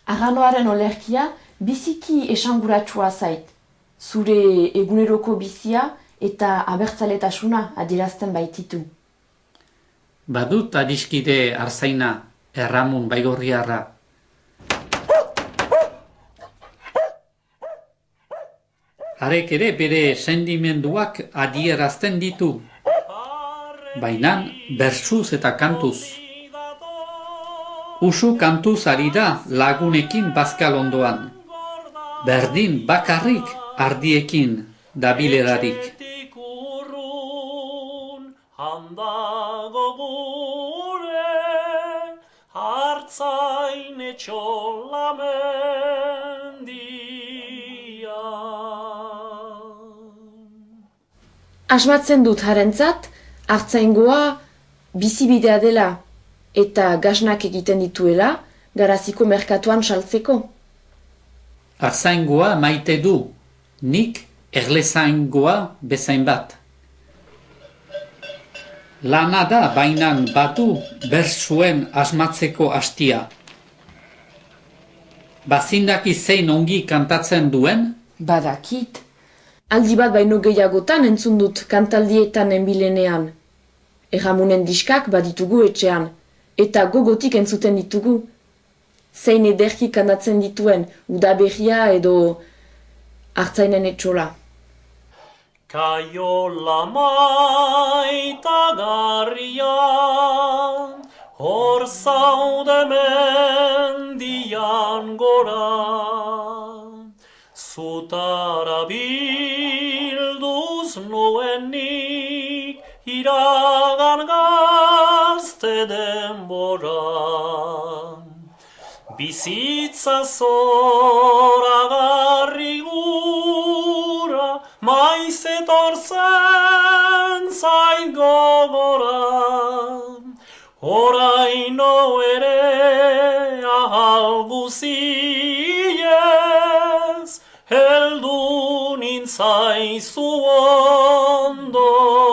Arranoaren olerkia biziki esanguratsua zait. Zure eguneroko bizia eta abertzaletasuna adierazten baititu. Badut adiskide arzaina, Erramun Baigorriarra. Harek ere bere sentimenduak adierazten ditu. Baina bertsuz eta kantuz. Usu kantuz ari da lagunekin bazkal ondoan. Berdin bakarrik ardiekin dabilerarik. Handago gure hartzain etxolamendia. Asmatzen dut harentzat, hartzaingoa bizibidea dela eta gasnak egiten dituela Garaziko merkatuan saltzeko. Hartzaingoa maite du, nik erlezaingoa bezain bat. Lana da bainan batu bertsuen asmatzeko hastia. Bazindaki zein ongi kantatzen duen? Badakit. Aldi bat baino gehiagotan entzun dut kantaldietan enbilenean. Erramunen diskak baditugu etxean, eta gogotik entzuten ditugu. Zein ederki kantatzen dituen, udaberria edo hartzainen etxola. Kaiola maitagarrian, hor zaude mendian gora. Zutara bilduz nuenik, iragan gazte denbora. Bizitza zoragarri gura, maiz etortzen zait gogora. Oraino ere ahal guziez, heldu nintzaizu ondora.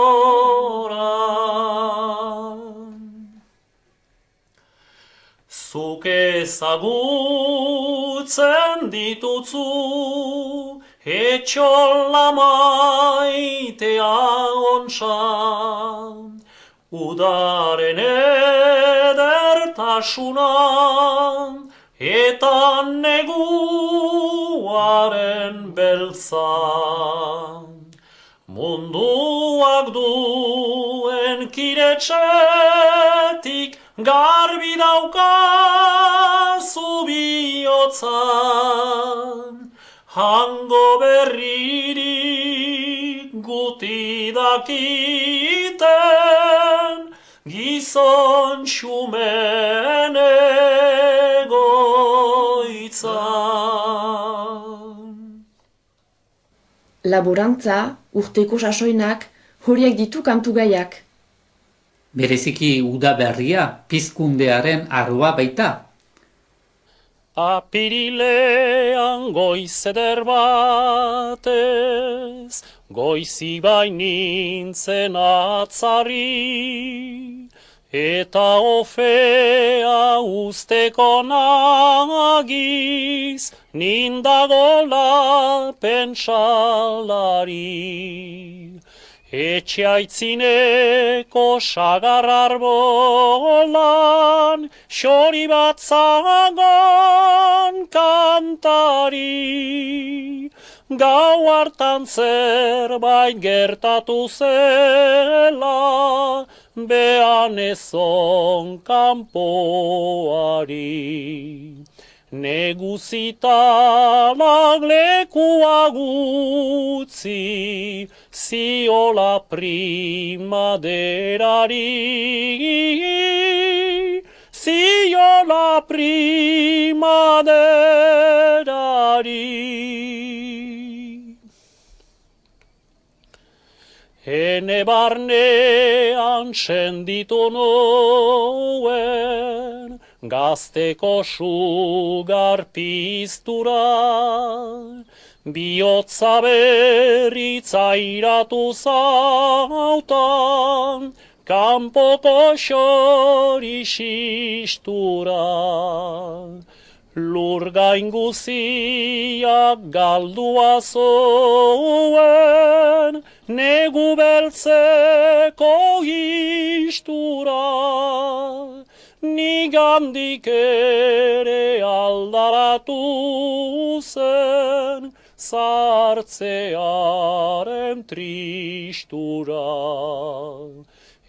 Zuk ezagutzen ditutzu, etxola maitea ontsan, udaren edertasuna, eta neguaren beltza. Munduak duen kiretxetik, garbi daukazu bihotzan, hango berririk guti dakiten, gizon xumen egoitzan. Laborantza, urteko sasoinak, horiek ditu kantugaiak. Bereziki udaberria pizkundearen aroa baita. Apirilean goiz eder batez, goizi bainintzen atzari, eta ofea usteko nagiz, nindagola pentsalari. Etxeaitzineko sagar arbolan, xori bat zagan kantari. Gau hartan zerbait gertatu zela, behan ezon kanpoari. Neguzitanak lekua gutzi, ziola primaderari, ziola primaderari. Ene barnean senditu nuen, gazteko sugar piztura, bihotza berritza iratu zautan, kanpoko xori xistura. Lur gain guziak galdua zuen, negu beltzeko istura. Nigandik ere aldaratu zen, zartzearen tristura.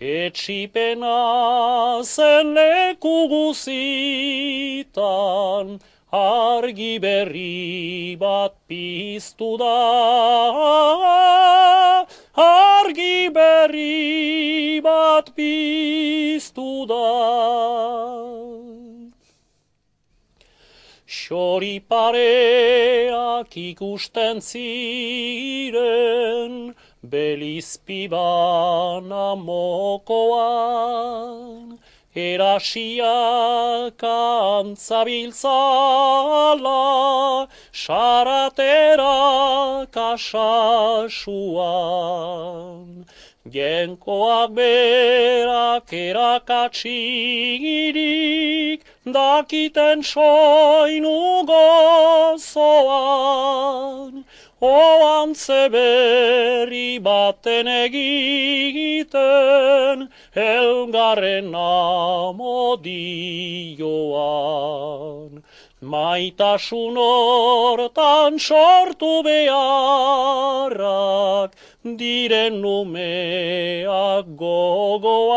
Etxipena zen leku guzitan, argi berri bat piztu da. Argi berri bat piztu da. Xori pareak ikusten ziren, belizpibana mokoan, erasiak antzabiltzala, saratera kasasuan. Jenkoak berak erakatsirik, dakiten soinu gozoan. Oantze berri baten egiten, elgarren amodioan. Maitasun hortan sortu beharrak, diren numeak gogoan.